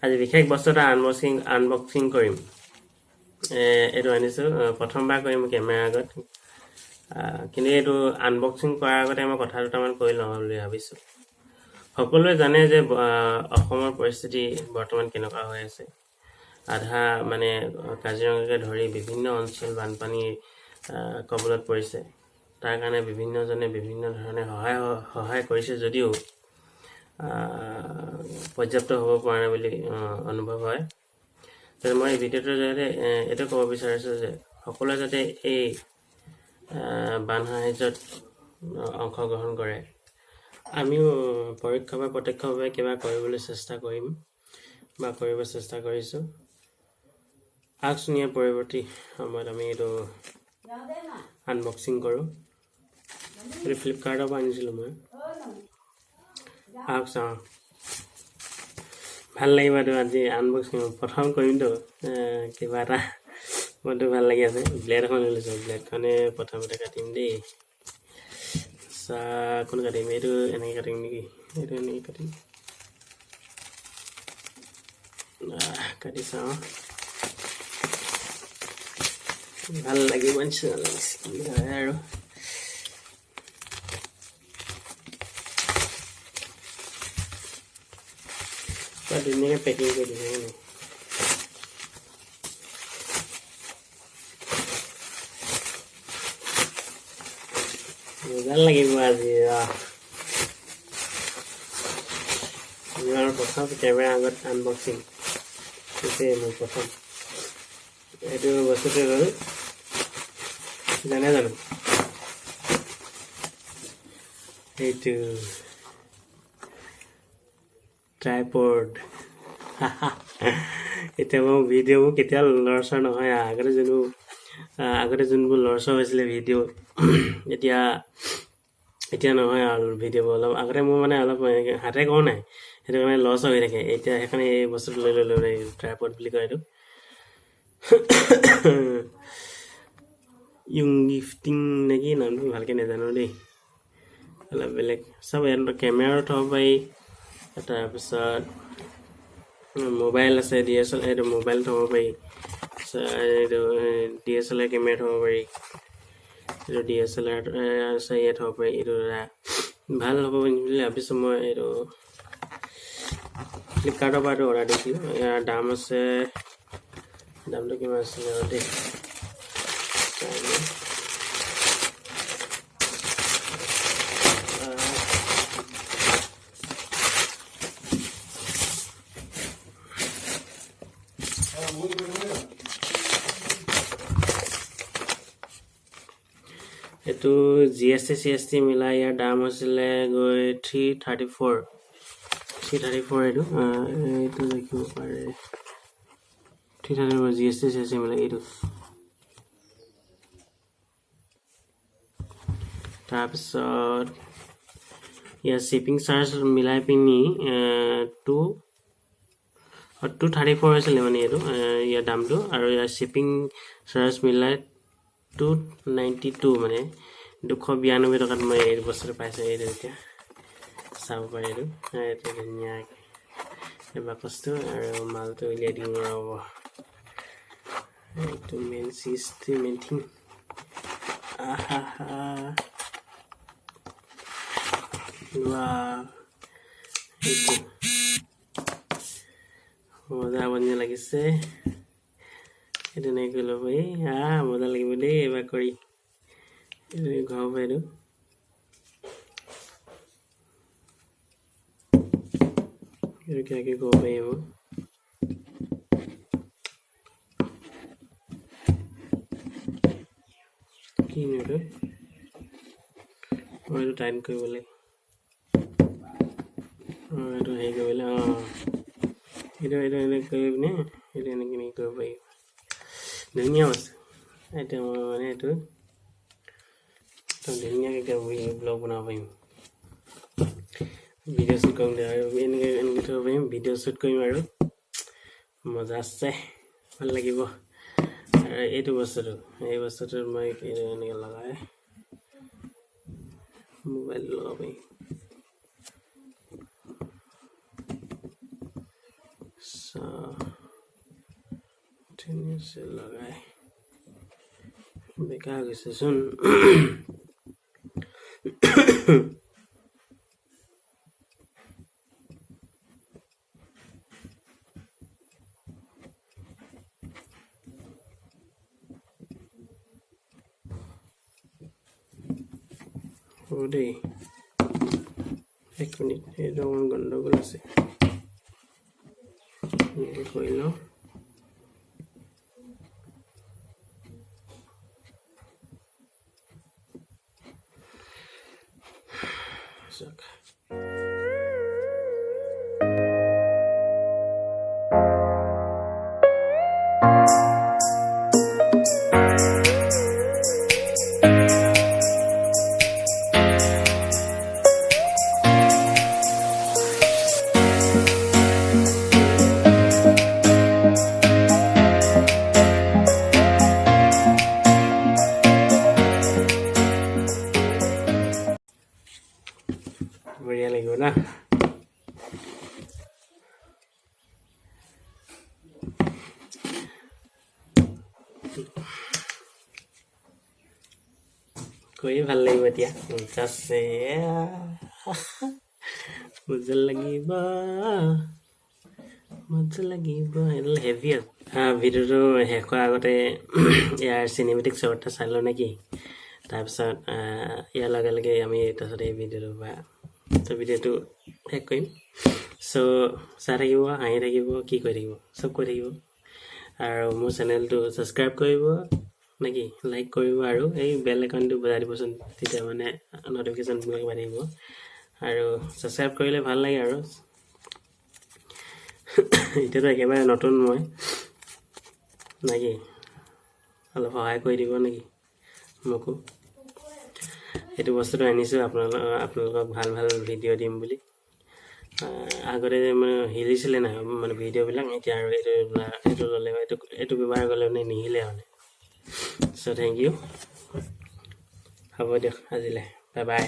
আজি বিশেষ বস্তু এটা আনবক্সিং কৰিম। এইটো আনিছোঁ, প্ৰথমবাৰ কৰিম কেমেৰাৰ আগত। কিন্তু এইটো আনবক্সিং কৰাৰ আগতে মই কথা দুটামান কৈ লওঁ বুলি ভাবিছোঁ। সকলোৱে জানে যে অসমৰ পৰিস্থিতি বৰ্তমান কেনেকুৱা হৈ আছে। আধা মানে কাজিৰঙাকে ধৰি বিভিন্ন অঞ্চল বানপানীৰ কবলত পৰিছে। তাৰ কাৰণে বিভিন্নজনে বিভিন্ন ধৰণে সহায় কৰিছে যদিও পৰ্যাপ্ত হ'ব পৰা নাই বুলি অনুভৱ হয়। মই এই ভিডিঅ'টোৰ জৰিয়তে এইটো ক'ব বিচাৰিছোঁ যে সকলোৱে যাতে এই বান সাহায্যত অংশগ্ৰহণ কৰে। আমিও পৰোক্ষ বা প্ৰত্যক্ষভাৱে কিবা কৰিবলৈ চেষ্টা কৰিম বা কৰিব চেষ্টা কৰিছোঁ। পৰৱৰ্তী সময়ত আমি এইটো আনবক্সিং কৰোঁ। এইটো ফ্লিপকাৰ্টৰ পৰা আনিছিলোঁ মই। চাওঁ ভাল লাগিব। এইটো আজি আনবক্সিং প্ৰথম কৰিমতো, কিবা এটা মনটো ভাল লাগি আছে। ব্লেড এখন লৈ লৈছোঁ, ব্লেডখনে প্ৰথমতে কাটিম দেই। কোন কাটিম? এইটো এনেকৈ কাটিম নেকি? এইটো এনেকৈ কাটিম, কাটি চাওঁ। ভাল লাগিব নিচিনা লাগিছে, কি হয় আৰু। ধুনীয়াকৈ পেকিং কৰি দিছে মানে। ভাল লাগিব আজি। প্ৰথম কেমেৰা আগত আনবক্সিং হৈছে মোৰ প্ৰথম। এইটো বস্তুটো হ'ল জানো এইটো ট্ৰাইপড। এতিয়া মোৰ ভিডিঅ'বোৰ কেতিয়া লৰচৰ নহয়। আগতে যোনবোৰ লৰচৰ হৈছিলে ভিডিঅ', এতিয়া নহয় আৰু ভিডিঅ'বোৰ অলপ। আগতে মোৰ মানে অলপ হাতে কওঁ নাই, সেইটো কাৰণে লছ হৈ থাকে। এতিয়া সেইকাৰণে এই বস্তুটো লৈ ল'লোঁ, ট্ৰাইপড বুলি কয় এইটো। গিফটিং নেকি নামটো, ভালকৈ নাজানো দেই, অলপ বেলেগ। চব ইয়াত কেমেৰাও থ'ব পাৰি। তাৰপিছত মোবাইল আছে, DSLR, এইটো মোবাইল থ'ব পাৰি। এইটো DSLR কেমেৰা থ'ব পাৰি। এইটো DSLR আছে, ইয়াত থ'ব পাৰি। এইটো ভাল হ'ব বুলি ভাবিছোঁ মই। এইটো ফ্লিপকাৰ্টৰ পৰা অৰ্ডাৰ দিছিলোঁ। ইয়াৰ দাম আছে, দামটো কিমান আছিলে আৰু দেই। এইটো GST মিলাই ইয়াৰ দাম হৈছিলে গৈ 334। এইটো দেখিব পাৰে, 334 GST মিলাই এইটো। তাৰপিছত ইয়াৰ শ্বিপিং চাৰ্জ মিলাই পিনি 234 হৈছিলে মানে এইটো ইয়াৰ দামটো। আৰু ইয়াৰ শ্বিপিং চাৰ্জ মিলাই 292, মানে 292 টকাত মই এই বস্তুটো পাইছোঁ। এইটো এতিয়া চাব পাৰে। এইটো ধুনীয়াকৈ বাকচটো আৰু মালটো উলিয়াই দিওঁ ৰ'ব। এইটো মেইন চিজটো মেইন। মজা বনিয়া লাগিছে। এইটো এনেকৈ কৰি ল'ব পাৰি। মজা লাগিব দেই এইবাৰ কৰি। এইটো ঘৰৰ পৰা এইটো কিবাকিবি কৰিব পাৰি। এইবোৰ কিনো এইটো, এইটো টাইট কৰিবলৈ, এইটো হেৰি কৰিবলৈ। এইটো এনেকৈ কৰি পিনে এইটো এনেকৈ কৰিব পাৰি। ধুনীয়া বস্তু। এতিয়া মই মানে এইটো ধুনীয়াকৈ ব্লগ বনাব পাৰিম, ভিডিঅ' শ্বুট কৰিম আৰু এনেকৈ থ'ব পাৰিম। ভিডিঅ' শ্বুট কৰিম আৰু মজা আছে, ভাল লাগিব। আৰু এইটো এই বস্তুটো মই এনেকৈ লগাই মোবাইল লগাব পাৰিম। ধুনীয়াছে লগাই বেকাৰ গৈছেচোন দেই 1 মিনিট এইটো গণ্ডগোল আছে এনেকৈ কৰি লওঁ বঢ়িয়া লাগিব না কৰি ভাল লাগিব এতিয়া আছে মজা লাগিব এডাল হেভি ভিডিঅ'টো শেষ হোৱাৰ আগতে ইয়াৰ চিনেমেটিক শ্বট এটা চাই লওঁ নেকি তাৰপিছত ইয়াৰ লগে লগে আমি তাৰপিছত এই ভিডিঅ'টো ভিডিঅ'টো শেষ কৰিম চ' চাই থাকিব হাঁহি থাকিব কি কৰি থাকিব চব কৰি থাকিব আৰু মোৰ চেনেলটো ছাবস্ক্ৰাইব কৰিব নেকি লাইক কৰিব আৰু এই বেল আইকনটো বজাই দিবচোন তেতিয়া মানে নটিফিকেশ্যনবিলাক বাঢ়ি আহিব আৰু ছাবস্ক্ৰাইব কৰিলে ভাল লাগে আৰু এতিয়াতো একেবাৰে নতুন মই নেকি অলপ সহায় কৰি দিব নেকি মোকো এইটো বস্তুটো আনিছোঁ আপোনালোকক ভাল ভাল ভিডিঅ' দিম বুলি আগতে মানে হিলিছিলে নাই মানে ভিডিঅ'বিলাক এতিয়া আৰু এইটো ল'লে এইটো ব্যৱহাৰ কৰিলে মানে নিহিলে মানে চ' থেংক ইউ হ'ব দিয়ক আজিলৈ বাই বাই